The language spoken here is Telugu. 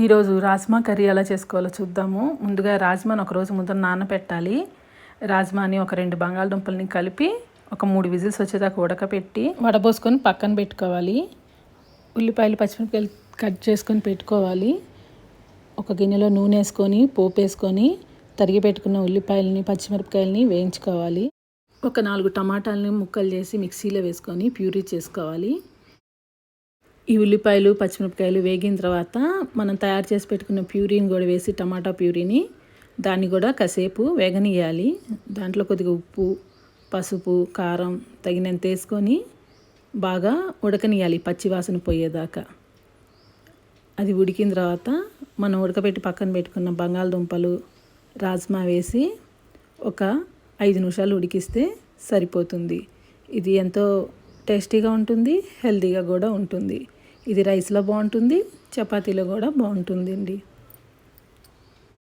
ఈరోజు రాజ్మా కర్రీ ఎలా చేసుకోవాలో చూద్దాము. ముందుగా రాజ్మాని ఒకరోజు ముందు నానబెట్టాలి. రాజ్మాని ఒక 2 బంగాళదుంపల్ని కలిపి ఒక 3 విజిల్స్ వచ్చేదాకా ఉడకపెట్టి వడబోసుకొని పక్కన పెట్టుకోవాలి. ఉల్లిపాయలు పచ్చిమిరపకాయలు కట్ చేసుకొని పెట్టుకోవాలి. ఒక గిన్నెలో నూనె వేసుకొని పోపు వేసుకొని తరిగి పెట్టుకున్న ఉల్లిపాయలని పచ్చిమిరపకాయలని వేయించుకోవాలి. ఒక 4 టమాటాలని ముక్కలు చేసి మిక్సీలో వేసుకొని ప్యూరీ చేసుకోవాలి. ఈ ఉల్లిపాయలు పచ్చిమిరపకాయలు వేగిన తర్వాత మనం తయారు చేసి పెట్టుకున్న ప్యూరీని కూడా వేసి టమాటా ప్యూరీని దాన్ని కూడా కాసేపు వేగనియాలి. దాంట్లో కొద్దిగా ఉప్పు, పసుపు, కారం తగినంత వేసుకొని బాగా ఉడకనియాలి పచ్చివాసన పోయేదాకా. అది ఉడికిన తర్వాత మనం ఉడకబెట్టి పక్కన పెట్టుకున్న బంగాళదుంపలు, రాజ్మా వేసి ఒక 5 నిమిషాలు ఉడికిస్తే సరిపోతుంది. ఇది ఎంతో టేస్టీగా ఉంటుంది, హెల్తీగా కూడా ఉంటుంది. ఇది రైస్లో బాగుంటుంది, చపాతీలో కూడా బాగుంటుందండి.